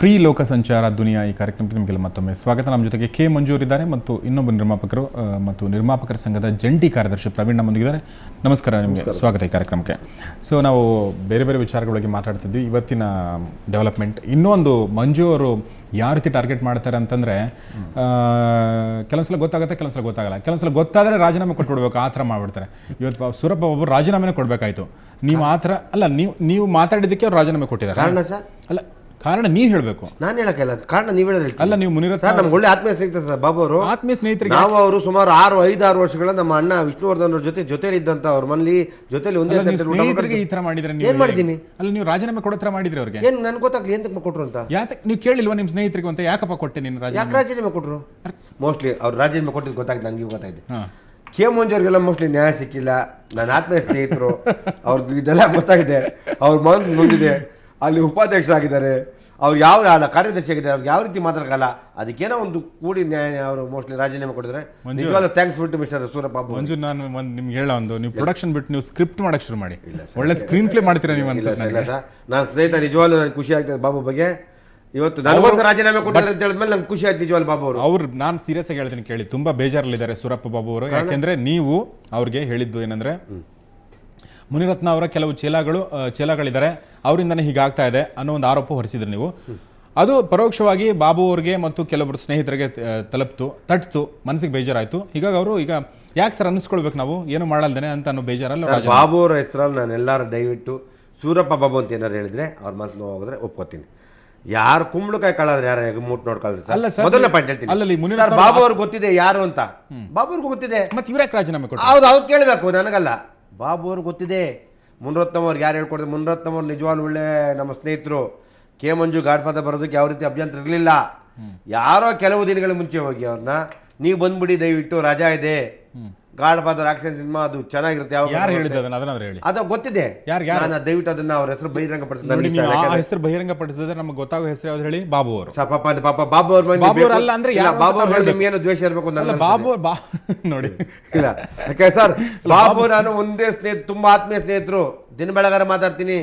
Free ಲೋಕ ಸಂಚಾರ ದುನಿಯಾ ಈ ಕಾರ್ಯಕ್ರಮಕ್ಕೆ ನಿಮಗೆಲ್ಲ ಮತ್ತೊಮ್ಮೆ ಸ್ವಾಗತ. ನಮ್ಮ ಜೊತೆಗೆ ಕೆ ಮಂಜೂರಿದ್ದಾರೆ ಮತ್ತು ಇನ್ನೊಬ್ಬ ನಿರ್ಮಾಪಕರು ಮತ್ತು ನಿರ್ಮಾಪಕರ ಸಂಘದ ಜಂಟಿ ಕಾರ್ಯದರ್ಶಿ ಪ್ರವೀಣ್ ನಮ್ಮೊಂದಿಗಿದ್ದಾರೆ. ನಮಸ್ಕಾರ, ನಿಮಗೆ ಸ್ವಾಗತ ಈ ಕಾರ್ಯಕ್ರಮಕ್ಕೆ. ಸೊ ನಾವು ಬೇರೆ ಬೇರೆ ವಿಚಾರಗಳಿಗೆ ಮಾತಾಡ್ತಿದ್ವಿ. ಇವತ್ತಿನ ಡೆವಲಪ್ಮೆಂಟ್ ಇನ್ನೊಂದು ಮಂಜು ಅವರು ಯಾವ ರೀತಿ ಟಾರ್ಗೆಟ್ ಮಾಡ್ತಾರೆ ಅಂತಂದರೆ, ಕೆಲವೊಂದ್ಸಲ ಗೊತ್ತಾಗುತ್ತೆ, ಕೆಲವೊಂದ್ಸಲ ಗೊತ್ತಾಗಲ್ಲ. ಕೆಲವೊಂದ್ಸಲ ಗೊತ್ತಾದರೆ ರಾಜೀನಾಮೆ ಕೊಟ್ಬಿಡ್ಬೇಕು, ಆ ಥರ ಮಾಡಿಬಿಡ್ತಾರೆ. ಇವತ್ತು ಸೂರಪ್ಪ ಒಬ್ಬರು ರಾಜೀನಾಮೆನೇ ಕೊಡಬೇಕಾಯ್ತು. ನೀವು ಆ ಥರ ಅಲ್ಲ, ನೀವು ಮಾತಾಡಿದ್ದಕ್ಕೆ ಅವ್ರು ರಾಜೀನಾಮೆ ಕೊಟ್ಟಿದ್ದಾರೆ. ಕಾರಣ ಸರ್ ಅಲ್ಲ, ಕಾರಣ ನೀವು ಹೇಳಬೇಕು, ನಾನು ಹೇಳಕ್ಕಿಲ್ಲ. ಕಾರಣ ನೀವು ಹೇಳಿ ಅಲ್ಲ. ನೀವು ಮುನಿರತ್ನ ಸರ್ ನಮ್ಗೆ ಒಳ್ಳೆ ಆತ್ಮೀಯ ಸ್ನೇಹಿತ ಸರ್ ಬಾಬು ಅವರು. ಆತ್ಮೀಯ ಸ್ನೇಹಿತರಿಗೆ ನಾವು ಅವರು ಸುಮಾರು 5-6 ವರ್ಷಗಳ ನಮ್ಮ ಅಣ್ಣ ವಿಷ್ಣುವರ್ಧನ್ ಅವ್ರ ಜೊತೆಲಿ ಇದ್ದಂತ ಅವ್ರ ಮನೇಲಿ ಜೊತೆಲಿ ಒಂದೇ ಸ್ನೇಹಿತರಿಗೆ ಈ ತರ ಮಾಡಿದ್ರೆ ಏನ್ ಮಾಡಿದೀನಿ? ಅಲ್ಲ, ನೀವು ರಾಜೀನಾಮೆ ಕೊಡೋ ತರ ಮಾಡಿದ್ರಿ ಅವ್ರಿಗೆ. ಏನ್ ನನ್ಗೆ ಗೊತ್ತಾಗ್ಲಿ ಎಂತಕ್ಕೆ ಕೊಟ್ರು ಅಂತ. ಯಾಕೆ ನೀವು ಕೇಳಿಲ್ವಾ ನಿಮ್ಮ ಸ್ನೇಹಿತರಿಗೆ ಅಂತ? ಯಾಕಪ್ಪ ಕೊಟ್ಟೆ ನೀನು ಯಾಕೆ ರಾಜೀನಾಮೆ? ರಾಜೀನಾಮೆ ಕೊಟ್ರು? ಮೋಸ್ಟ್ಲಿ ಅವ್ರು ರಾಜೀನಾಮೆ ಕೊಟ್ಟಿದ್ದು ಗೊತ್ತಾಗಿದೆ, ನನಗೆ ಗೊತ್ತಾಯ್ತು. ಕೆ ಮಂಜೂರಿಗೆಲ್ಲ ಮೋಸ್ಟ್ಲಿ ನ್ಯಾಯ ಸಿಕ್ಕಿಲ್ಲ. ನನ್ನ ಆತ್ಮೀಯ ಸ್ನೇಹಿತರು ಅವ್ರಿಗೆ ಇದೆಲ್ಲ ಗೊತ್ತಾಗಿದೆ. ಅವ್ರ ಮನಸ್ಸು ನೊಂದಿದೆ. ಅಲ್ಲಿ ಉಪಾಧ್ಯಕ್ಷರಾಗಿದ್ದಾರೆ, ಅವ್ರು ಯಾವ ಕಾರ್ಯದರ್ಶಿ ಆಗಿದ್ದಾರೆ, ಅವ್ರಿಗೆ ಯಾವ ರೀತಿ ಮಾತಾಡಲ್ಲ. ಅದಕ್ಕೇನೋ ಒಂದು ಕೂಡಿ ನ್ಯಾಯ ಅವರು ಮೋಸ್ಟ್ಲಿ ರಾಜೀನಾಮೆ ಕೊಟ್ಟಿದ್ದಾರೆ. ನಿಜವಾಗ್ಲೂ ಥ್ಯಾಂಕ್ಸ್ ಬಿಟ್ಟು ಮಿಸ್ಟರ್ ಸೂರಪ್ಪ ಮಂಜು. ನಾನು ಒಂದು ನಿಮ್ಗೆ ಹೇಳೋ ಒಂದು, ನೀವು ಪ್ರೊಡಕ್ಷನ್ ಬಿಟ್ಟು ನೀವು ಸ್ಕ್ರಿಪ್ಟ್ ಮಾಡಕ್ಕೆ ಶುರು ಮಾಡಿ. ಒಳ್ಳೆ ಸ್ಕ್ರೀನ್ ಪ್ಲೇ ಮಾಡ್ತೀರಾ ನೀವು ಅನ್ಸುತ್ತೆ. ಇಲ್ಲ ಸರ್, ನಾನು ಸ್ನೇಹಿತ ನಿಜವಾಗ್ಲೂ ನನಗೆ ಖುಷಿ ಆಗ್ತದೆ ಬಾಬು ಬಗ್ಗೆ. ಇವತ್ತು ನನಗೋಸ್ಕರ ರಾಜೀನಾಮೆ ಕೊಟ್ಟಿದ್ದಾರೆ ಅಂತ ಹೇಳಿದ್ಮೇಲೆ ನಂಗೆ ಖುಷಿ ಆಯ್ತು ನಿಜವಾಗ್ಲೂ ಬಾಬು ಅವರು. ಅವ್ರು ನಾನು ಸೀರಿಯಸ್ ಆಗಿ ಹೇಳ್ತೀನಿ ಕೇಳಿ, ತುಂಬಾ ಬೇಜಾರಲ್ಲಿದ್ದಾರೆ ಸೂರಪ್ಪ ಬಾಬು ಅವರು. ಯಾಕೆಂದ್ರೆ ನೀವು ಅವ್ರಿಗೆ ಹೇಳಿದ್ದು ಏನಂದ್ರೆ, ಮುನಿರತ್ನ ಅವರ ಕೆಲವು ಚೇಲಾಗಳಿದ್ದಾರೆ, ಅವರಿಂದನೇ ಹೀಗಾಗ್ತಾ ಇದೆ ಅನ್ನೋ ಒಂದು ಆರೋಪ ಹೊರಿಸಿದ್ರು ನೀವು. ಅದು ಪರೋಕ್ಷವಾಗಿ ಬಾಬು ಅವ್ರಿಗೆ ಮತ್ತು ಕೆಲವರು ಸ್ನೇಹಿತರಿಗೆ ತಟ್ಟಿತು, ಮನಸ್ಸಿಗೆ ಬೇಜಾರಾಯ್ತು. ಹೀಗಾಗಿ ಅವರು ಈಗ ಯಾಕೆ ಸರ್ ಅನ್ನಿಸ್ಕೊಳ್ಬೇಕು ನಾವು ಏನು ಮಾಡಲ್ದೇನೆ ಅಂತ ಅನ್ನೋ ಬೇಜಾರಲ್ಲ. ಬಾಬು ಅವರ ಹೆಸರಲ್ಲಿ ನಾನು ಎಲ್ಲರೂ ದಯವಿಟ್ಟು ಸೂರಪ್ಪ ಬಾಬು ಅಂತ ಏನಾರು ಹೇಳಿದ್ರೆ ಅವ್ರ ಮನಸ್ಸು ಹೋಗಿದ್ರೆ ಒಪ್ಕೋತೀನಿ. ಯಾರು ಕುಂಬಳಕಾಯಿ ಕಳಾದ್ರೆ ಯಾರು ಮೂಟ್ ನೋಡ್ಕೊಳ್ಳಿ. ಮೊದಲನೇ ಪಾಯಿಂಟ್ ಹೇಳ್ತೀನಿ, ಬಾಬು ಅವ್ರಿಗೆ ಗೊತ್ತಿದೆ ಯಾರು ಅಂತ. ಬಾಬು ಅವ್ರಿಗೂ ಗೊತ್ತಿದೆ, ಮತ್ತೆ ಇವ್ರ ಯಾಕೆ ರಾಜೀನಾಮೆ ಕೊಟ್ಟು? ಹೌದು, ಅವ್ರು ಕೇಳಬೇಕು, ನನಗಲ್ಲ. ಬಾಬು ಅವ್ರಿಗೆ ಗೊತ್ತಿದೆ. ಮುನಿರತ್ನವ್ರಿಗೆ ಯಾರು ಹೇಳ್ಕೊಡ್ತಾರೆ? ಮುನಿರತ್ನವ್ರು ನಿಜವಾಗ್ಲೂ ಒಳ್ಳೆ ನಮ್ಮ ಸ್ನೇಹಿತರು. ಕೆ ಮಂಜು ಗಾಡ್ ಫಾದರ್ ಬರೋದಕ್ಕೆ ಯಾವ ರೀತಿ ಅಭ್ಯಂತರ ಇರಲಿಲ್ಲ. ಯಾರೋ ಕೆಲವು ದಿನಗಳ ಮುಂಚೆ ಹೋಗಿ ಅವ್ರನ್ನ ನೀವು ಬಂದ್ಬಿಡಿ ದಯವಿಟ್ಟು, ರಜಾ ಇದೆ, ಗಾಡ್ ಫಾದರ್ ಆಕ್ಷನ್ ಸಿನಿಮಾ ಅದು ಚೆನ್ನಾಗಿರುತ್ತೆ. ಅದು ಗೊತ್ತಿದೆ. ನಾನು ದಯವಿಟ್ಟು ಅದನ್ನ ಅವ್ರ ಹೆಸರು ಬಹಿರಂಗ ಹೆಸರು ಬಹಿರಂಗ ಪಡಿಸಿದ್ರೆ ನಮ್ಗೆ ಗೊತ್ತಾಗೋ ಹೆಸರು ಯಾವ್ದು ಹೇಳಿ? ಬಾಬು ಅವರು. ಪಾಪ ಬಾಬು ಅವ್ರ ಅಲ್ಲ ಅಂದ್ರೆ ಬಾಬು ಅವ್ರ ನಿಮ್ಗೇನು ದ್ವೇಷ ಇರಬೇಕು ಅಂತ ಬಾಬು ನೋಡಿ ಇಲ್ಲ. ಯಾಕೆ ಸರ್, ಬಾಬು ನಾನು ಒಂದೇ ಸ್ನೇಹಿತ, ತುಂಬಾ ಆತ್ಮೀಯ ಸ್ನೇಹಿತರು. ದಿನ ಬೆಳಗಾದ್ರೆ ಮಾತಾಡ್ತೀರಿ.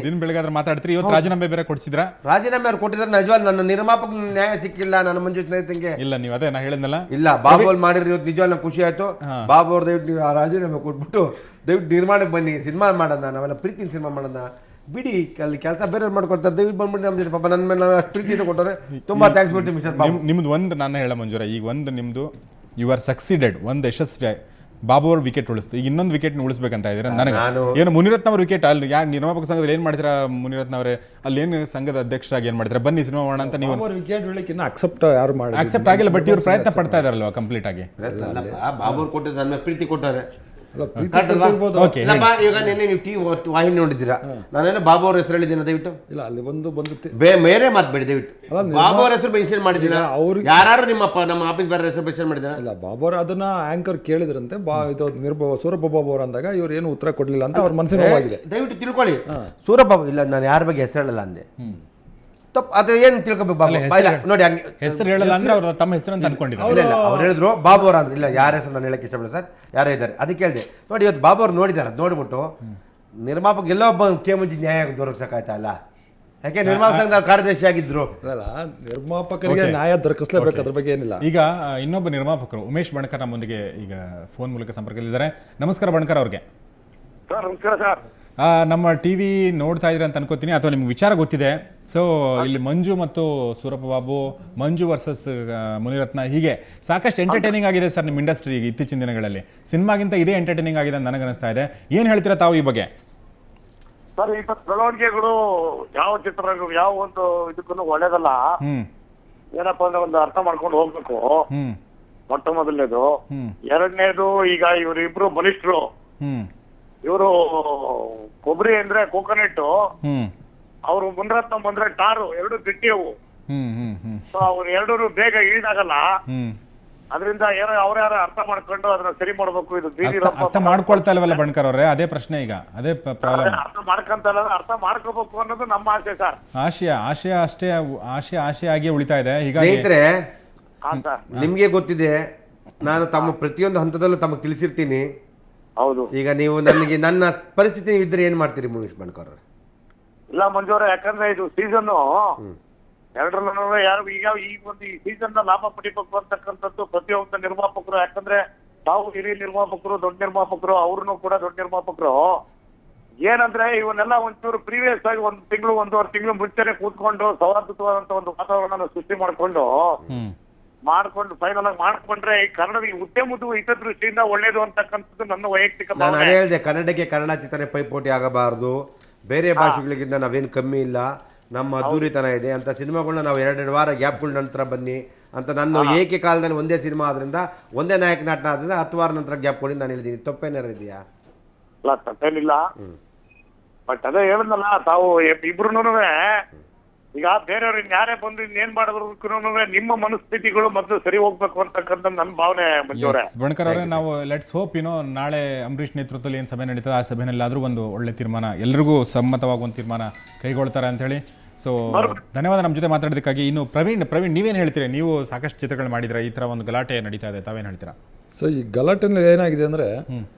ಇವತ್ತು ರಾಜೀನಾಮೆ ಬೇರೆ ಕೊಡಿಸಿದ್ರ? ರಾಜೀನಾಮೆ ಅವ್ರು ಕೊಟ್ಟಿದ್ರೆ ನಿಜವಾಗ್ಲೂ ನನ್ನ ನಿರ್ಮಾಪಕ ನ್ಯಾಯ ಸಿಕ್ಕಿಲ್ಲ ನನ್ನ ಮಂಜು ಸ್ನೇಹಿತಂಗೆ. ಇಲ್ಲ, ನೀವು ಅದೇ ನಾ ಹೇಳಿದ್ನಲ್ಲ. ಇಲ್ಲ, ಬಾಬು ಅವ್ರು ಮಾಡಿದ್ರೆ ಇವತ್ತು ನಿಜವಾಗ್ಲೂ ಖುಷಿ ಆಯ್ತು. ಬಾಬು ಅವ್ರು ದಯವಿಟ್ಟು ನೀವು ಆ ರಾಜೀನಾಮೆ ಕೊಟ್ಬಿಟ್ಟು ದಯವಿಟ್ಟು ನಿರ್ಮಾಣಕ್ಕೆ ಬನ್ನಿ, ಸಿನಿಮಾ ಮಾಡೋಣ, ನಾವೆಲ್ಲ ಪ್ರೀತಿನ ಸಿನಿಮಾ ಮಾಡೋಣ. ಬಿಡಿ, ಅಲ್ಲಿ ಕೆಲಸ ಬೇರೆಯವ್ರು ಮಾಡ್ಕೊಡ್ತಾರೆ, ದಯವಿಟ್ಟು ಬಂದ್ಬಿಟ್ಟು ನಮ್ಮ ಪಾಪ ನನ್ನ ಮೇಲೆ ಅಷ್ಟು ಪ್ರೀತಿ ಕೊಟ್ಟರೆ ತುಂಬಾ ಥ್ಯಾಂಕ್ಸ್ ಬಿಟ್ಟು ಮಿಸ್ಟರ್ ಬಾಬು. ನಿಮ್ದು ಒಂದು ನಾನು ಹೇಳ ಮಂಜೂರ, ಈಗ ಒಂದು ನಿಮ್ದು ಯು ಆರ್ ಸಕ್ಸಿಡೆಡ್, ಒಂದು ಯಶಸ್ವಿ. ಬಾಬು ಅವ್ರ ವಿಕೆಟ್ ಉಳಿಸ್ತು, ಈಗ ಇನ್ನೊಂದು ವಿಕೆಟ್ ಉಳಿಸ್ಬೇಕಂತ ಇದ್ರೆ ನನಗೆ ಏನು ಮುನಿರತ್ನ ಅವ್ರ ವಿಕೆಟ್ ಅಲ್ಲಿ ಯಾರು ನಿರ್ಮಾಪಕ ಸಂಘದಲ್ಲಿ ಏನ್ ಮಾಡ್ತೀರಾ? ಮುನಿರತ್ನ ಅವರೇ ಅಲ್ಲಿ ಏನು ಸಂಘದ ಅಧ್ಯಕ್ಷರಾಗಿ ಏನ್ ಮಾಡ್ತೀರಾ? ಬನ್ನಿ ಸಿನಿಮಾ ಮಾಡೋಣ ಅಂತ ನೀವು ವಿಕೆಟ್ ಉಳಿಕೆ ಅಕ್ಸೆಪ್ಟ್ ಯಾರು ಮಾಡಿ ಅಕ್ಸೆಪ್ಟ್ ಆಗಿಲ್ಲ, ಬಟ್ ಇವ್ರು ಪ್ರಯತ್ನ ಪಡ್ತಾ ಇದಾರಲ್ವಾ ಕಂಪ್ಲೀಟ್ ಆಗಿ. ಬಾಬು ಅವ್ರು ಕೊಟ್ಟಿದ್ದು ನನ್ನ ಪ್ರೀತಿ ಕೊಟ್ಟಾರೆ. ಈಗ ನಿನ್ನೆ ನೀವು ಟಿವಿ ವಾಹಿನಿ ನೋಡಿದ್ದೀರಾ? ನಾನೇನೋ ಬಾಬು ಅವ್ರ ಹೆಸರು ಹೇಳಿದ್ದೀನಿ, ದಯವಿಟ್ಟು ಇಲ್ಲ ಅಲ್ಲಿ ಬಂದು ಬೇರೆ ಮಾತ್ಬೇಡಿ ದಯವಿಟ್ಟು. ಬಾಬು ಅವ್ರ ಹೆಸರು ಮೆನ್ಷನ್ ಮಾಡಿದ್ದೀರಾ? ಯಾರು ನಮ್ಮ ಆಫೀಸ್ ಬೇರೆ ಹೆಸರು ಮೆನ್ಷನ್ ಮಾಡಿದ್ದೀರಾ? ಇಲ್ಲ, ಬಾಬು ಅವರು ಅದನ್ನ ಆಂಕರ್ ಕೇಳಿದ್ರಂತೆ. ಇದು ಸೂರಪ್ಪ ಬಾಬು ಅವರು ಅಂದಾಗ ಇವ್ರು ಏನು ಉತ್ತರ ಕೊಡ್ಲಿಲ್ಲ ಅಂತ ಅವ್ರ ಮನಸ್ಸಿಗೆ ನೋವಾಗಿದೆ. ದಯವಿಟ್ಟು ತಿಳ್ಕೊಳ್ಳಿ. ಸೂರಪ್ಪ ಇಲ್ಲ, ನಾನು ಯಾರ ಬಗ್ಗೆ ಹೆಸರು ಹೇಳಲ್ಲ ಅಂದೆ. ತಪ್ಪು ಅದು ಏನು ತಿಳ್ಕೊಬೇಕು ಬಾಬು? ನೋಡಿ, ಹಂಗೆ ಹೆಸರು ಹೇಳಲ್ಲ ಅಂದ್ರೆ ಅವ್ರ ತಮ್ಮ ಹೆಸರು ಅಂತ ಅನ್ಕೊಂಡಿದ್ದಾರೆ. ಇಲ್ಲ, ಅವ್ರು ಹೇಳಿದ್ರು ಬಾಬು ಅವ್ರ ಅಂದ್ರೆ. ಇಲ್ಲ, ಯಾರ ಹೆಸರು ನಾನು ಹೇಳಕ್ಕೆ ಇಷ್ಟಪಡಲ್ಲ ಸರ್, ಯಾರೇ ಇದ್ದಾರೆ ಅದಕ್ಕೆ ಹೇಳಿದೆ. ನೋಡಿ, ಇವತ್ತು ಬಾಬು ಅವ್ರು ನೋಡಿದ್ದಾರೆ, ಅದು ನೋಡ್ಬಿಟ್ಟು ನಿರ್ಮಾಪಕ ಎಲ್ಲ ಒಬ್ಬ ಕೆ ಮಂಜು ನ್ಯಾಯ ದೊರಕಿಸಕ್ಕಾಯ್ತಾ? ಅಲ್ಲ, ಯಾಕೆ ನಿರ್ಮಾಪಕ ಸಂಘದ ಕಾರ್ಯದರ್ಶಿ ಆಗಿದ್ರು. ಅಲ್ಲ, ನಿರ್ಮಾಪಕರಿಗೆ ನ್ಯಾಯ ದೊರಕಿಸಲೇಬೇಕು, ಅದ್ರ ಬಗ್ಗೆ ಏನಿಲ್ಲ. ಈಗ ಇನ್ನೊಬ್ಬ ನಿರ್ಮಾಪಕರು ಉಮೇಶ್ ಬಣಕರ್ ನಮ್ಮೊಂದಿಗೆ ಈಗ ಫೋನ್ ಮೂಲಕ ಸಂಪರ್ಕದಲ್ಲಿದ್ದಾರೆ. ನಮಸ್ಕಾರ ಬಣಕರ್ ಅವ್ರಿಗೆ. ನಮಸ್ಕಾರ ಸರ್. ನಮ್ಮ ಟಿವಿ ನೋಡ್ತಾ ಇದ್ರೆ ಅಂತ ಅನ್ಕೋತೀನಿ, ಅಥವಾ ನಿಮ್ಗೆ ವಿಚಾರ ಗೊತ್ತಿದೆ. ಸೊ ಇಲ್ಲಿ ಮಂಜು ಮತ್ತು ಸೂರಪ್ಪ ಬಾಬು, ಮಂಜು ವರ್ಸಸ್ ಮುನಿರತ್ನ, ಹೀಗೆ ಸಾಕಷ್ಟು ಎಂಟರ್ಟೈನಿಂಗ್ ಆಗಿದೆ ಸರ್ ನಿಮ್ಮ ಇಂಡಸ್ಟ್ರಿ ಇತ್ತೀಚಿನ ದಿನಗಳಲ್ಲಿ. ಸಿನಿಮಾಗಿಂತ ಇದೇ ಎಂಟರ್ಟೈನಿಂಗ್ ಆಗಿದೆ ಅಂತ ನನಗನ್ನಿಸ್ತಾ ಇದೆ. ಏನು ಹೇಳ್ತೀರಾ ತಾವು ಈ ಬಗ್ಗೆ? ಸರ್, ಈ ಬೆಳವಣಿಗೆಗಳು ಯಾವ ಚಿತ್ರರಂಗ ಯಾವ ಒಂದು ಇದಕ್ಕೂ ಒಳ್ಳೇದಲ್ಲ. ಏನಪ್ಪಾ ಅಂದ್ರೆ ಒಂದು ಅರ್ಥ ಮಾಡ್ಕೊಂಡು ಹೋಗ್ಬೇಕು, ಮೊಟ್ಟ ಮೊದಲನೇದು. ಎರಡನೇದು, ಈಗ ಇವ್ರಿಬ್ರು ಬಲಿಷ್ಠರು. ಇವರು ಕೊಬ್ಬರಿ ಅಂದ್ರೆ ಕೋಕೋನಟ್, ಅವರು ಮುನಿರತ್ನ ಬಂದ್ರೆ ಟಾರು, ಎರಡು ಗಟ್ಟಿಯವು. ಸೊ ಅವ್ರು ಎರಡು ಬೇಗ ಈಡಾಗಲ್ಲ. ಅದರಿಂದ ಏನೋ ಅವ್ರ್ಯಾರ ಅರ್ಥ ಮಾಡ್ಕೊಂಡು ಅದನ್ನ ಸರಿ ಮಾಡ್ಬೇಕು. ಇದು ಬೀದಿ ಅರ್ಥ ಮಾಡ್ಕೊಳ್ತಾ ಇಲ್ವಲ್ಲ ಬಣ್ಕರ್ ಅವ್ರೆ, ಅದೇ ಪ್ರಶ್ನೆ. ಈಗ ಅದೇ ಪ್ರಾಬ್ಲಮ್. ಅರ್ಥ ಮಾಡ್ಕೊಂತಲ್ಲ, ಅರ್ಥ ಮಾಡ್ಕೋಬೇಕು ಅನ್ನೋದು ನಮ್ಮ ಆಸೆ ಸರ್. ಆಶೆ ಆಗಿ ಉಳಿತಾ ಇದೆ. ಸ್ನೇಹಿತರೆ, ನಿಮ್ಗೆ ಗೊತ್ತಿದೆ, ನಾನು ತಮ್ಮ ಪ್ರತಿಯೊಂದು ಹಂತದಲ್ಲೂ ತಮಗೆ ತಿಳಿಸಿರ್ತೀನಿ. ಹೌದು. ಈಗ ನೀವು ನನಗೆ ನನ್ನ ಪರಿಸ್ಥಿತಿ ಇದ್ರೆ ಏನ್ ಮಾಡ್ತೀರಿ ಮುನೀಶ್ ಬಣ್ಕರ್? ಇಲ್ಲ ಮಂಜೂರ, ಯಾಕಂದ್ರೆ ಇದು ಸೀಸನ್ ಎರಡರಲ್ಲೂ ಯಾರು ಈಗ ಒಂದು ಈ ಸೀಸನ್ ಲಾಭ ಪಡಿಬೇಕು ಅಂತಕ್ಕಂಥದ್ದು ಪ್ರತಿಯೊಬ್ಬ ನಿರ್ಮಾಪಕರು, ಯಾಕಂದ್ರೆ ತಾವು ಹಿರಿಯ ನಿರ್ಮಾಪಕರು, ದೊಡ್ಡ ನಿರ್ಮಾಪಕರು, ಅವ್ರನ್ನು ಕೂಡ ದೊಡ್ಡ ನಿರ್ಮಾಪಕರು ಏನಂದ್ರೆ ಇವನ್ನೆಲ್ಲ ಒಂಚೂರು ಪ್ರೀವಿಯಸ್ ಆಗಿ 1 ತಿಂಗಳು 1.5 ತಿಂಗಳು ಮುಂಚೆನೆ ಕೂತ್ಕೊಂಡು ಸೌಹಾರ್ದಯುತವಾದಂತ ಒಂದು ವಾತಾವರಣ ಸೃಷ್ಟಿ ಮಾಡ್ಕೊಂಡು ಫೈನಲ್ ಆಗಿ ಮಾಡ್ಕೊಂಡ್ರೆ ಈ ಕನ್ನಡದ ಉದ್ಯಮದ ಹಿತದೃಷ್ಟಿಯಿಂದ ಒಳ್ಳೇದು ಅಂತಕ್ಕಂಥದ್ದು ನನ್ನ ವೈಯಕ್ತಿಕ ನಾನು ಭಾವನೆ. ಅದೇ ಹೇಳಿದೆ, ಕನ್ನಡಕ್ಕೆ ಕನ್ನಡ ಚಿತ್ರನೇ ಪೈಪೋಟಿ ಆಗಬಾರದು, ಬೇರೆ ಭಾಷೆಗಳಿಗಿಂತ ನಾವೇನು ಕಮ್ಮಿ ಇಲ್ಲ, ನಮ್ಮ ಅದ್ದೂರಿತನ ಇದೆ ಅಂತ ಸಿನಿಮಾಗಳನ್ನ ನಾವು 2 ವಾರ ಗ್ಯಾಪ್ಗಳ ನಂತರ ಬನ್ನಿ ಅಂತ ನನ್ನ ಏಕೆ ಕಾಲದಲ್ಲಿ ಒಂದೇ ಸಿನಿಮಾ ಆದ್ರಿಂದ ಒಂದೇ ನಾಯಕ ನಟ ಆದ್ರಿಂದ 10 ವಾರ ನಂತರ ಗ್ಯಾಪ್ ಕೊಡಿ ನಾನು ಹೇಳಿದ್ದೀನಿ. ತಪ್ಪೇನಾರು ಇದೆಯಾ? ಅಲ್ಲ ತಪ್ಪೇನಿಲ್ಲ, ಬಟ್ ಅದೇ ಹೇಳಿದ್ನಲ್ಲ, ತಾವು ಇಬ್ರುನು ಈಗ ಬೇರೆಯವ್ರು ಯಾರೇ ಬಂದು ಇನ್ನೇನ್ ಮಾಡಿದ್ರು ನಿಮ್ಮ ಮನಸ್ಥಿತಿಗಳು ಮೊದಲು ಸರಿ ಹೋಗ್ಬೇಕು ಅಂತಕ್ಕಂಥ ನನ್ನ ಭಾವನೆ. ಮಂಜೂರೇ ಬಣಕರ್ ಅವರೇ, ನಾವು ಲೆಟ್ಸ್ ಹೋಪ್ ನಾಳೆ ಅಂಬರೀಷ್ ನೇತೃತ್ವದಲ್ಲಿ ಏನು ಸಭೆ ನಡೀತದೆ ಆ ಸಭೆಯಲ್ಲಿ ಆದರೂ ಒಂದು ಒಳ್ಳೆ ತೀರ್ಮಾನ, ಎಲ್ರಿಗೂ ಸಮ್ಮತವಾಗುವಂಥ ತೀರ್ಮಾನ ಕೈಗೊಳ್ತಾರೆ ಅಂತ ಹೇಳಿ. ಸೊ ಧನ್ಯವಾದ ನಮ್ಮ ಜೊತೆ ಮಾತಾಡೋದಕ್ಕಾಗಿ. ಇನ್ನು ಪ್ರವೀಣ್ ನೀವೇನು ಹೇಳ್ತೀರಾ? ನೀವು ಸಾಕಷ್ಟು ಚಿತ್ರಗಳು ಮಾಡಿದ್ರೆ, ಈ ಥರ ಒಂದು ಗಲಾಟೆ ನಡೀತಾ ಇದೆ, ತಾವೇನು ಹೇಳ್ತೀರಾ? ಸೊ ಈ ಗಲಾಟೆನಲ್ಲಿ ಏನಾಗಿದೆ ಅಂದರೆ,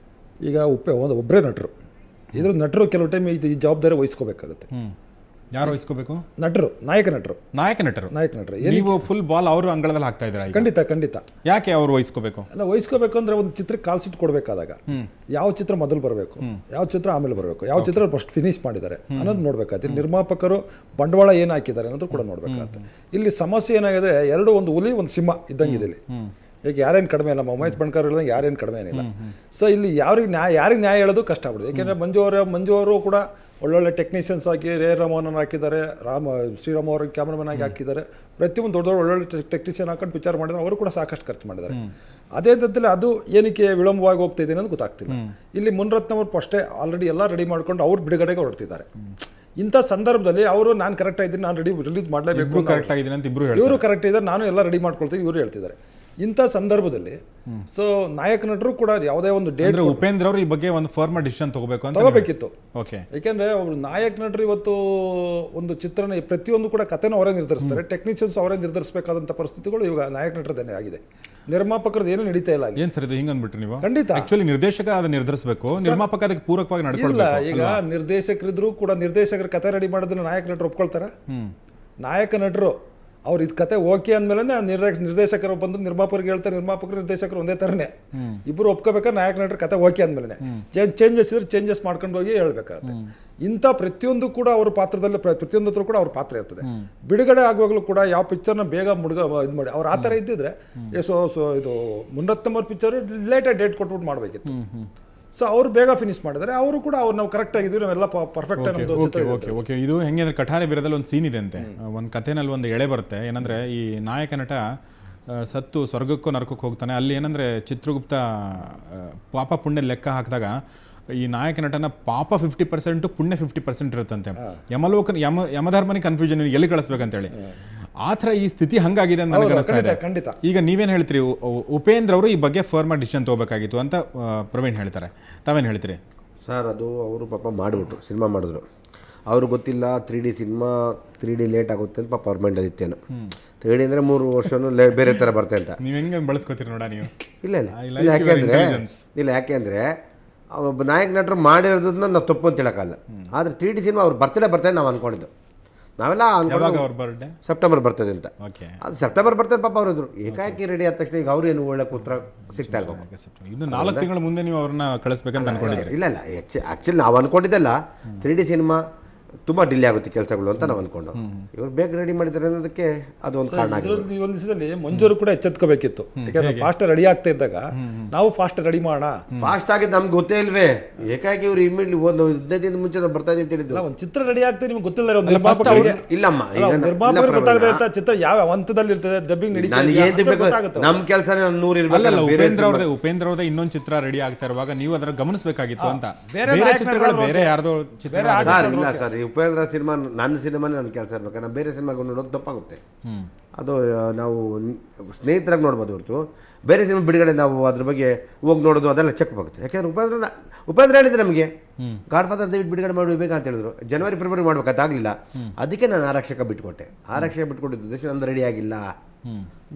ಈಗ ಒಬ್ಬರೇ ನಟರು, ಇದ್ರ ನಟರು ಕೆಲವು ಟೈಮ್ ಈ ಜವಾಬ್ದಾರಿ ವಹಿಸ್ಕೋಬೇಕಾಗುತ್ತೆ. ಯಾರು ವಹಿಸ್ಕೋಬೇಕು? ನಟರು, ನಾಯಕ ನಟರು. ನೀವು ಫುಲ್ ಬಾಲ್ ಅವರು ಅಂಗಳದಲ್ಲಿ ಹಾಕ್ತಾ ಇದ್ದೀರಾ? ಖಂಡಿತ. ಯಾಕೆ ಅವರು ವಹಿಸ್ಕೋಬೇಕು? ಅಲ್ಲ, ವಹಿಸ್ಕೋಬೇಕು ಅಂದ್ರೆ ಒಂದು ಚಿತ್ರಕ್ಕೆ ಕಾಲ್ ಸೀಟ್ ಕೊಡಬೇಕಾದಾಗ ಯಾವ ಚಿತ್ರ ಮೊದಲು ಬರಬೇಕು, ಯಾವ ಚಿತ್ರ ಆಮೇಲೆ ಬರಬೇಕು, ಯಾವ ಚಿತ್ರ ಫಸ್ಟ್ ಫಿನಿಶ್ ಮಾಡಿದ್ದಾರೆ ಅನ್ನೋದು ನೋಡ್ಬೇಕಾಗುತ್ತೆ. ನಿರ್ಮಾಪಕರು ಬಂಡವಾಳ ಏನು ಹಾಕಿದ್ದಾರೆ ಅನ್ನೋದು ಕೂಡ ನೋಡ್ಬೇಕಾಗುತ್ತೆ. ಇಲ್ಲಿ ಸಮಸ್ಯೆ ಏನಾಗಿದೆ, ಒಂದು ಹುಲಿ ಒಂದು ಸಿಂಹ ಇದ್ದಂಗಿದೆ ಇಲ್ಲಿ. ಈಗ ಯಾರೇನು ಕಡಿಮೆ ಇಲ್ಲ, ಉಮೇಶ್ ಬಣ್ಕರ್ ಹೇಳಿದಂಗೆ ಯಾರೇನು ಕಡಿಮೆ ಏನಿಲ್ಲ. ಸೊ ಇಲ್ಲಿ ಯಾರಿಗೆ ನ್ಯಾಯ ಹೇಳೋದು ಕಷ್ಟ ಆಗ್ಬಿಡುತ್ತೆ. ಯಾಕೆಂದರೆ ಮಂಜು ಅವರು ಕೂಡ ಒಳ್ಳೊಳ್ಳೆ ಟೆಕ್ನಿಷಿಯನ್ಸ್ ಹಾಕಿ ರೇರಾಮೋಹನ್ ಹಾಕಿದ್ದಾರೆ, ಶ್ರೀರಾಮ್ ಅವರು ಕ್ಯಾಮ್ರಾಮನ್ ಆಗಿ ಹಾಕಿದ್ದಾರೆ, ಪ್ರತಿಯೊಂದು ದೊಡ್ಡ ಒಳ್ಳೊಳ್ಳೆ ಟೆಕ್ನಿಷಿಯನ್ ಹಾಕೊಂಡು ಪಿಕ್ಚರ್ ಮಾಡಿದ್ದಾರೆ. ಅವರು ಕೂಡ ಸಾಕಷ್ಟು ಖರ್ಚು ಮಾಡಿದ್ದಾರೆ. ಅದೇ ಹಂತದಲ್ಲಿ ಅದು ಏನಕ್ಕೆ ವಿಳಂಬವಾಗಿ ಹೋಗ್ತಾ ಇದೆ ಅನ್ನೋದು ಗೊತ್ತಾಗ್ತಿಲ್ಲ. ಇಲ್ಲಿ ಮುನ್ರತ್ನ ಅವರು ಫಸ್ಟೇ ಆಲ್ರೆಡಿ ಎಲ್ಲ ರೆಡಿ ಮಾಡ್ಕೊಂಡು ಅವ್ರು ಬಿಡುಗಡೆಗೆ ಹೊರಡ್ತಿದ್ದಾರೆ. ಇಂಥ ಸಂದರ್ಭದಲ್ಲಿ ಅವರು ನಾನು ಕರೆಕ್ಟ್ ಆಗಿದ್ದೀನಿ, ನಾನು ರಿಲೀಸ್ ಮಾಡಲೇಬೇಕು, ಕರೆಕ್ಟ್ ಆಗಿದ್ದೀನಿ ಅಂತ ಇವರು ಕರೆಕ್ಟ್ ಇದ್ದಾರೆ, ನಾನು ಎಲ್ಲ ರೆಡಿ ಮಾಡ್ಕೊಳ್ತೀನಿ ಇವರು ಹೇಳ್ತಿದ್ದಾರೆ. ಇಂಥ ಸಂದರ್ಭದಲ್ಲಿ ಸೊ ನಾಯಕ ನಟರು ಕೂಡ ಯಾವುದೇ ಒಂದು ಡೇಟ್, ಉಪೇಂದ್ರ ಅವರು ಈ ಬಗ್ಗೆ ಒಂದು ಫಾರ್ಮಲ್ ಡಿಸಿಷನ್ ತಗೋಬೇಕಿತ್ತು. ಓಕೆ, ಯಾಕೆಂದ್ರೆ ಒಬ್ರು ನಾಯಕ ನಟರು ಇವತ್ತು ಒಂದು ಚಿತ್ರನ ಪ್ರತಿಯೊಂದು ಕೂಡ ಕಥೆನ ಅವರೇ ನಿರ್ಧರಿಸ್ತಾರೆ, ಟೆಕ್ನಿಷಿಯನ್ಸ್ ಅವರೇ ನಿರ್ಧರಿಸಬೇಕಾದಂಥ ಪರಿಸ್ಥಿತಿಗಳು ಇವಾಗ ನಾಯಕ ನಟರದೇನೆ ಆಗಿದೆ. ನಿರ್ಮಾಪಕರದ್ದು ಏನು ನಡೀತಾ ಇಲ್ಲ. ಏನ್ ಸರ್ ಇದು ಹಿಂಗ್ ಅಂದ್ಬಿಟ್ರಿ ನೀವು? ಖಂಡಿತ ಆಕ್ಚುಲಿ ನಿರ್ದೇಶಕ ಅದನ್ನ ನಿರ್ಧರಿಸಬೇಕು, ನಿರ್ಮಾಪಕ ಅದಕ್ಕೆ ಪೂರಕವಾಗಿ ನಡ್ಕೊಳ್ಳಲ್ಲ. ಈಗ ನಿರ್ದೇಶಕರಿದ್ರು ಕೂಡ ನಿರ್ದೇಶಕರ ಕಥೆ ರೆಡಿ ಮಾಡೋದನ್ನ ನಾಯಕ ನಟರು ಒಪ್ಕೊಳ್ತಾರ? ನಾಯಕ ನಟರು ಅವ್ರು ಇದು ಕತೆ ಓಕೆ ಅಂದಮೇಲೆ ನಿರ್ದೇಶಕರು ಬಂದು ನಿರ್ಮಾಪಕರಿಗೆ ಹೇಳ್ತಾರೆ, ನಿರ್ಮಾಪಕರು ನಿರ್ದೇಶಕರು ಒಂದೇ ಥರನೇ ಇಬ್ಬರು ಒಪ್ಕೋಬೇಕಾದ್ರೆ ನಾಯಕ ನಟರು ಕತೆ ಓಕೆ ಅಂದಮೇಲೆ ಚೇಂಜಸ್ ಇದ್ರೆ ಚೇಂಜಸ್ ಮಾಡ್ಕೊಂಡು ಹೋಗಿ ಹೇಳ್ಬೇಕಾಗುತ್ತೆ. ಇಂಥ ಪ್ರತಿಯೊಂದು ಕೂಡ ಅವ್ರ ಪಾತ್ರದಲ್ಲಿ ಪ್ರತಿಯೊಂದತ್ರ ಕೂಡ ಅವ್ರ ಪಾತ್ರ ಇರ್ತದೆ. ಬಿಡುಗಡೆ ಆಗುವಾಗಲೂ ಕೂಡ ಯಾವ ಪಿಕ್ಚರ್ನ ಬೇಗ ಇದು ಮಾಡಿ ಅವ್ರು ಆ ಥರ ಇದ್ದಿದ್ರೆ ಇದು ಮುನ್ರತ್ನಂ ಅವ್ರ ಪಿಕ್ಚರ್ ಲೇಟಾಗಿ ಡೇಟ್ ಕೊಟ್ಬಿಟ್ಟು ಮಾಡಬೇಕಿತ್ತು. ಸೊ ಅವ್ರು ಬೇಗ ಫಿನಿಶ್ ಮಾಡಿದ್ದಾರೆ, ಅವರು ಕೂಡ ನಾವು ಕರೆಕ್ಟ್ ಆಗಿದ್ವಿ, ನಾವೆಲ್ಲ ಪರ್ಫೆಕ್ಟ್ ಆಗಿ. ಓಕೆ, ಇದು ಹೆಂಗೆ ಅಂದ್ರೆ ಕಠಾರೆ ಬೀರದಲ್ಲಿ ಒಂದು ಸೀನ್ ಇದೆ ಅಂತೆ, ಒಂದು ಕಥೆನಲ್ಲಿ ಒಂದು ಎಳೆ ಬರುತ್ತೆ. ಏನಂದ್ರೆ ಈ ನಾಯಕ ನಟ ಸತ್ತು ಸ್ವರ್ಗಕ್ಕೂ ನರಕಕ್ಕೂ ಹೋಗ್ತಾನೆ. ಅಲ್ಲಿ ಏನಂದ್ರೆ ಚಿತ್ರಗುಪ್ತ ಪಾಪ ಪುಣ್ಯ ಲೆಕ್ಕ ಹಾಕಿದಾಗ ಈ ನಾಯಕ ನಟನ ಪಾಪ 50%, ಪುಣ್ಯ 50% ಇರುತ್ತಂತೆ. ಯಮಧರ್ಮನಿ ಕನ್ಫ್ಯೂಷನ್ ಎಲ್ಲಿ ಕಳಿಸ್ಬೇಕಂತೇಳಿ ಆ ಥರ ಈ ಸ್ಥಿತಿ ಹಂಗಾಗಿದೆ ಅಂತ ನನಗೆ ಅನಿಸ್ತಾ ಇದೆ. ಖಂಡಿತ. ಈಗ ನೀವೇನು ಹೇಳ್ತೀರಿ? ಉಪೇಂದ್ರ ಅವರು ಈ ಬಗ್ಗೆ ಫಾರ್ಮಲ್ ಡಿಸಿಷನ್ ತಗೋಬೇಕಾಗಿತ್ತು ಅಂತ ಪ್ರವೀಣ್ ಹೇಳ್ತಾರೆ, ತಾವೇನು ಹೇಳ್ತೀರಿ? ಸರ್, ಅದು ಅವರು ಪಾಪ ಮಾಡಿಬಿಟ್ರು, ಸಿನಿಮಾ ಮಾಡಿದ್ರು, ಅವ್ರಿಗೆ ಗೊತ್ತಿಲ್ಲ 3D ಸಿನಿಮಾ 3D ಲೇಟ್ ಆಗುತ್ತೆ ಅಂತ ಪಾಪ ಅವ್ರ ಮೈಂಡ್ ಅದಿತ್ತೇನು. 3D ಅಂದರೆ 3 ವರ್ಷನೂ ಬೇರೆ ಥರ ಬರುತ್ತೆ ಅಂತ. ನೀವು ಹೆಂಗೆ ಬಳಸ್ಕೊತೀರಿ ನೋಡ ನೀವು? ಇಲ್ಲ ಯಾಕೆಂದರೆ ಒಬ್ಬ ನಾಯಕ ನಟರು ಮಾಡಿರೋದನ್ನ ನಾವು ತಪ್ಪು ಅಂತ ಹೇಳೋಕ್ಕಲ್ಲ. ಆದರೆ 3D ಸಿನಿಮಾ ಅವ್ರು ಬರ್ತಾರೆ ನಾವು ಅಂದ್ಕೊಂಡಿದ್ದು, ನಾವೆಲ್ಲ ಬರ್ಡೇ ಸೆಪ್ಟೆಂಬರ್ ಬರ್ತದೆ ಅಂತ. ಅದು ಸೆಪ್ಟೆಂಬರ್ ಬರ್ತದೆ ಪಾಪ ಅವರು ಇದ್ರು, ಏಕಾಏಕಿ ರೆಡಿ ಆದ ತಕ್ಷಣ ಈಗ ಅವ್ರು ಏನು ಒಳ್ಳೆ ಉತ್ತರ ಸಿಗ್ತಾ ಇರ್ಬೇಕು. ಇನ್ನು 4 ತಿಂಗಳ ಮುಂದೆ ನೀವು ಅವ್ರನ್ನ ಕಳಿಸ್ಬೇಕಂತ ಅನ್ಕೊಂಡಿದ್ದೀರಿ? ಇಲ್ಲ ಆ್ಯಕ್ಚುಲಿ ನಾವು ಅಂದ್ಕೊಂಡಿದ್ದಲ್ಲ, 3D ಸಿನಿಮಾ ತುಂಬ ಡಿಲೇ ಆಗುತ್ತೆ ಕೆಲಸಗಳು ಅಂತ ನಾವು ಅಂದ್ಕೊಂಡು, ಇವ್ರು ಬೇಗ ರೆಡಿ ಮಾಡಿದ್ದಾರೆ ಅನ್ನೋದಕ್ಕೆ ಅದೊಂದು ಕಾರಣ ಆಗಿದೆ. ಈ ಒಂದು ದಿವಸದಲ್ಲಿ ಮಂಜೂರು ಕೂಡ ಎಚ್ಚೆತ್ಕೋಬೇಕಿತ್ತು. ಯಾಕಂದ್ರೆ ಫಾಸ್ಟ್ ರೆಡಿ ಆಗ್ತಾ ಇದ್ದಾಗ ನಾವು ಫಾಸ್ಟ್ ರೆಡಿ ಮಾಡೋಣ. ಫಾಸ್ಟ್ ಆಗಿದ್ದು ನಮ್ಗೆ ಗೊತ್ತೇ ಇಲ್ವೇ, ಏಕಾಗಿ ಇವ್ರು ಇಮಿಡಿಯೇಟ್ಲಿ ಒಂದು 15 ದಿನ ಮುಂಚೆ ಬರ್ತಾ ಇದೆ ಅಂತ ಹೇಳಿದ್ರು. ಒಂದು ಚಿತ್ರ ರೆಡಿ ಆಗ್ತದೆ ನಿಮ್ಗೆ ಗೊತ್ತಿಲ್ಲ, ಇಲ್ಲಮ್ಮ ನಿರ್ಮಾಪಕರು ಗೊತ್ತಾಗದೆ ಇರ್ತಾ ಚಿತ್ರ ಯಾವ ಹಂತದಲ್ಲಿ ಇರ್ತದೆ, ಡಬ್ಬಿಂಗ್ ನಡೀತಾ ನಮ್ಮ ಕೆಲಸ 100 ಇರ್ಬೇಕು. ಉಪೇಂದ್ರ ಅವ್ರದೇ ಇನ್ನೊಂದು ಚಿತ್ರ ರೆಡಿ ಆಗ್ತಾ ಇರುವಾಗ ನೀವು ಅದರ ಗಮನಿಸಬೇಕಾಗಿತ್ತು ಅಂತ. ಬೇರೆ ಯಾರ್ದೋ ಚಿತ್ರ ಇಲ್ಲ ಸರ್, ಉಪೇಂದ್ರ ಸಿನಿಮಾ ನನ್ನ ಸಿನಿಮಾನೇ ನನ್ನ ಕೆಲಸ ಇರ್ಬೇಕು. ನಾವು ಬೇರೆ ಸಿನಿಮಾಗೆ ನೋಡೋದು ತಪ್ಪಾಗುತ್ತೆ. ಅದು ನಾವು ಸ್ನೇಹಿತರಾಗಿ ನೋಡ್ಬೋದು ಹೊರತು ಬೇರೆ ಸಿನಿಮಾ ಬಿಡುಗಡೆ ನಾವು ಅದ್ರ ಬಗ್ಗೆ ಹೋಗಿ ನೋಡೋದು ಅದೆಲ್ಲ ಚೆಕ್ ಆಗುತ್ತೆ. ಯಾಕೆಂದ್ರೆ ಉಪೇಂದ್ರ ಹೇಳಿದ್ರೆ ನಮಗೆ ಗಾಡ್ ಫಾದರ್ ದಯವಿಟ್ಟು ಬಿಡುಗಡೆ ಮಾಡಬೇಕು ಅಂತ ಹೇಳಿದ್ರು. ಜನವರಿ ಫೆಬ್ರವರಿ ಮಾಡ್ಬೇಕಾಗಲಿಲ್ಲ, ಅದಕ್ಕೆ ನಾನು ಆರಕ್ಷಕ ಬಿಟ್ಕೊಟ್ಟೆ. ಆರಕ್ಷಕ ಬಿಟ್ಕೊಟ್ಟಿದ್ದು ದೇಶ ನಂದು ರೆಡಿ ಆಗಿಲ್ಲ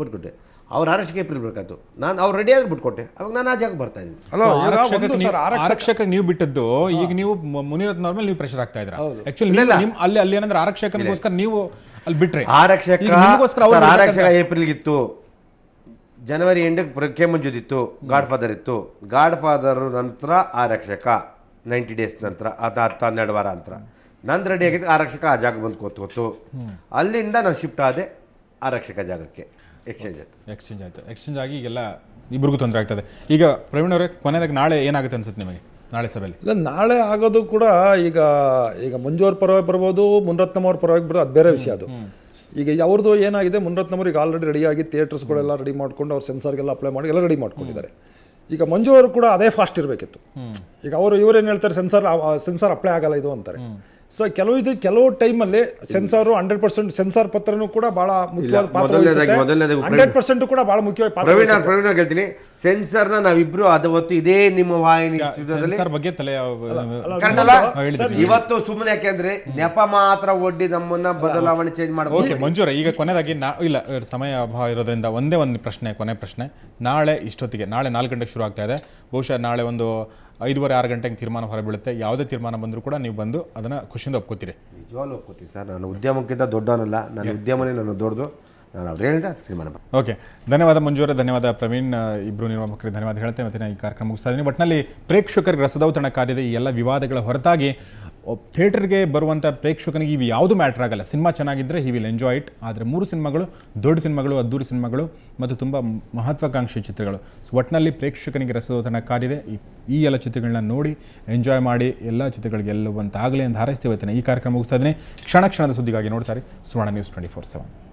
ಬಿಟ್ಕೊಟ್ಟೆ. ಅವ್ರ ಆರಕ್ಷಕ ಏಪ್ರಿಲ್ ಬೇಕಾಯ್ತು, ನಾನು ಅವ್ರು ರೆಡಿಯಾಗಿ ಬಿಟ್ಕೊಟ್ಟೆ. ಅವಾಗ ನಾನು ಆ ಜಾಗ ಬರ್ತಾ ಇದ್ದೀನಿ. ಆರಕ್ಷಕ ನೀವು ಬಿಟ್ಟದ್ದು, ಈಗ ನೀವು ಮುನಿರತ್ನ ಅವ್ರ ಮೇಲೆ ನೀವು ಪ್ರೆಷರ್ ಆಗ್ತಾ ಇದ್ರ. ಆಕ್ಚುಲಿ ಅಲ್ಲಿ ಏನಂದ್ರೆ ಆರಕ್ಷಕನಿಗೋಸ್ಕರ ನೀವು ಅಲ್ಲಿ ಬಿಟ್ರೆ ಆರಕ್ಷಕ ಈಗ ನಿಮಗೋಸ್ಕರ ಅವ್ರು ಸರ್, ಬರ್ಬೇಕಂತ- ಆರಕ್ಷಕ ಏಪ್ರಿಲ್ಗಿತ್ತು, ಜನವರಿ ಎಂಡಕ್ಕೆ ಕೆ ಮಂಜುದಿತ್ತು, ಗಾಡ್ ಫಾದರ್ ಇತ್ತು, ಗಾಡ್ ಫಾದರ್ ನಂತರ ಆರಕ್ಷಕ 90 ಡೇಸ್ ನಂತರ 12 ವಾರ ನಂತರ ನಂದು ರೆಡಿ ಆಗಿದ್ದು ಆರಕ್ಷಕ ಆ ಜಾಗ ಬಂದು ಕೂತು ಅಲ್ಲಿಂದ ನಾನು ಶಿಫ್ಟ್ ಆದೆ ಆರಕ್ಷಕ ಜಾಗಕ್ಕೆ ಎಕ್ಸ್ಚೇಂಜ್ ಆಯ್ತು. ಎಕ್ಸ್ಚೇಂಜ್ ಆಗಿ ಈಗೆಲ್ಲ ಇಬ್ರಿಗೂ ತೊಂದರೆ ಆಗ್ತದೆ. ಈಗ ಪ್ರವೀಣ್ ಅವರೇ, ಕೊನೆಯದಾಗಿ ನಾಳೆ ಏನಾಗುತ್ತೆ ಅನ್ಸುತ್ತೆ ನಿಮಗೆ ನಾಳೆ ಸಭೆಯಲ್ಲಿ? ಇಲ್ಲ, ನಾಳೆ ಆಗೋದು ಕೂಡ ಈಗ ಮಂಜು ಅವ್ರ ಪರವಾಗಿ ಬರ್ಬೋದು, ಮುನ್ರತ್ನಂ ಅವ್ರ ಪರವಾಗಿ ಬರ್ಬೋದು, ಅದು ಬೇರೆ ವಿಷಯ. ಅದು ಈಗ ಅವ್ರದ್ದು ಏನಾಗಿದೆ, ಮುನ್ರತ್ನಂ ಅವ್ರಿಗೆ ಆಲ್ರೆಡಿ ರೆಡಿಯಾಗಿ ಥಿಯೇಟರ್ಸ್ಗಳೆಲ್ಲ ರೆಡಿ ಮಾಡ್ಕೊಂಡು ಅವ್ರು ಸೆನ್ಸಾರ್ಗೆಲ್ಲ ಅಪ್ಲೈ ಮಾಡಿ ಎಲ್ಲ ರೆಡಿ ಮಾಡ್ಕೊಂಡಿದ್ದಾರೆ. ಈಗ ಮಂಜು ಅವರು ಕೂಡ ಅದೇ ಫಾಸ್ಟ್ ಇರಬೇಕಿತ್ತು. ಈಗ ಇವ್ರೇನು ಹೇಳ್ತಾರೆ, ಸೆನ್ಸಾರ್ ಅಪ್ಲೈ ಆಗಲ್ಲ ಇದು ಅಂತಾರೆ. ಸೊ ಕೆಲವು ಟೈಮಲ್ಲಿ ಸೆನ್ಸಾರು 100% ಸೆನ್ಸಾರ್ ಪತ್ರನೂ ಕೂಡ ಬಹಳ ಮುಖ್ಯವಾದ ಪಾತ್ರ ವಹಿಸುತ್ತೆ. 100% ಕೂಡ ಬಹಳ ಮುಖ್ಯವಾದ ಪಾತ್ರ ವಹಿಸುತ್ತೆ. ಪ್ರವೀಣ್ ಹೇಳ್ತೀನಿ, ಸೆನ್ಸರ್ನ ನಾವಿಬ್ರು ಅವತ್ತು ಇದೇ ನಿಮ್ಮ ವಾಹಿನಿ ಚಿತ್ರದಲ್ಲಿ ಸೆನ್ಸಾರ್ ಬಗ್ಗೆ ತಲೆ ಕನ್ನಡ ಹೇಳಿದ್ರಿ. ಇವತ್ತು ಸುಮ್ಮನೆ ಯಾಕೆಂದ್ರೆ ನೆಪ ಮಾತ್ರ ಒಡ್ಡಿ ನಮ್ಮನ್ನ ಬದಲಾವಣೆ ಚೇಂಜ್ ಮಾಡಬಹುದು. ಓಕೆ ಮಂಜೂರ, ಈಗ ಕೊನೆಯದಾಗಿ ಇಲ್ಲ ಸಮಯ ಅಭಾವ ಇರೋದ್ರಿಂದ ಒಂದೇ ಒಂದು ಪ್ರಶ್ನೆ, ಕೊನೆ ಪ್ರಶ್ನೆ. ನಾಳೆ ಇಷ್ಟೊತ್ತಿಗೆ, ನಾಳೆ 4 ಗಂಟೆಗೆ ಶುರು ಆಗ್ತಾ ಇದೆ, ಬಹುಶಃ ನಾಳೆ ಒಂದು 5:30-6 ಗಂಟೆಗೆ ತೀರ್ಮಾನ ಹೊರಬೀಳುತ್ತೆ. ಯಾವುದೇ ತೀರ್ಮಾನ ಬಂದರೂ ಕೂಡ ನೀವು ಬಂದು ಅದನ್ನು ಖುಷಿಯಿಂದ ಒಪ್ಕೋತೀರಿ? ನಿಜವಾಗ್ಲೂ ಒಪ್ಕೋತೀನಿ ಸರ್, ನಾನು ಉದ್ಯಮಕ್ಕಿಂತ ದೊಡ್ಡವನಲ್ಲ, ನನ್ನ ಉದ್ಯಮನೇ ನನ್ನ ದೊಡ್ಡದು, ನಾನು ಅವ್ರು ಹೇಳಿದ ತೀರ್ಮಾನ. ಓಕೆ, ಧನ್ಯವಾದ ಮಂಜೂರ, ಧನ್ಯವಾದ ಪ್ರವೀಣ್, ಇಬ್ಬರು ನಿರ್ಮಾಪಕರಿಗೆ ಧನ್ಯವಾದ ಹೇಳ್ತೇನೆ. ಮತ್ತು ಈ ಕಾರ್ಯಕ್ರಮ ಮುಗಿಸ್ತಾ ಇದ್ದೀನಿ. ಒಟ್ಟಿನಲ್ಲಿ ಪ್ರೇಕ್ಷಕರಿಗೆ ರಸದೌತಣ ಕಾರ್ಯದ ಈ ಎಲ್ಲ ವಿವಾದಗಳ ಹೊರತಾಗಿ ಥಿಯೇಟರ್ಗೆ ಬರುವಂಥ ಪ್ರೇಕ್ಷಕನಿಗೆ ಇವು ಯಾವುದು ಮ್ಯಾಟ್ರ್ ಆಗಲ್ಲ. ಸಿನಿಮಾ ಚೆನ್ನಾಗಿದ್ದರೆ ಹಿ ವಿಲ್ ಎಂಜಾಯ್ ಇಟ್. ಆದರೆ 3 ಸಿನಿಮಾಗಳು ದೊಡ್ಡ ಸಿನಿಮಾಗಳು, ಅದ್ದೂರಿ ಸಿನಿಮಾಗಳು ಮತ್ತು ತುಂಬ ಮಹತ್ವಾಕಾಂಕ್ಷಿ ಚಿತ್ರಗಳು. ಸೊ ಒಟ್ಟಿನಲ್ಲಿ ಪ್ರೇಕ್ಷಕನಿಗೆ ರಸದೌತಣ ಕಾರ್ಯದೆ. ಈ ಎಲ್ಲ ಚಿತ್ರಗಳನ್ನ ನೋಡಿ ಎಂಜಾಯ್ ಮಾಡಿ ಎಲ್ಲ ಚಿತ್ರಗಳಿಗೆ ಗೆಲ್ಲುವಂತಾಗಲಿ ಅಂತ ಹಾರೈಸ್ತೀವಿ. ಈ ಕಾರ್ಯಕ್ರಮ ಮುಗಿಸ್ತಾ ಇದ್ದೀನಿ. ಕ್ಷಣ ಕ್ಷಣದ ಸುದ್ದಿಗಾಗಿ ನೋಡ್ತಾರೆ ಸುವರ್ಣ ನ್ಯೂಸ್ 24/7.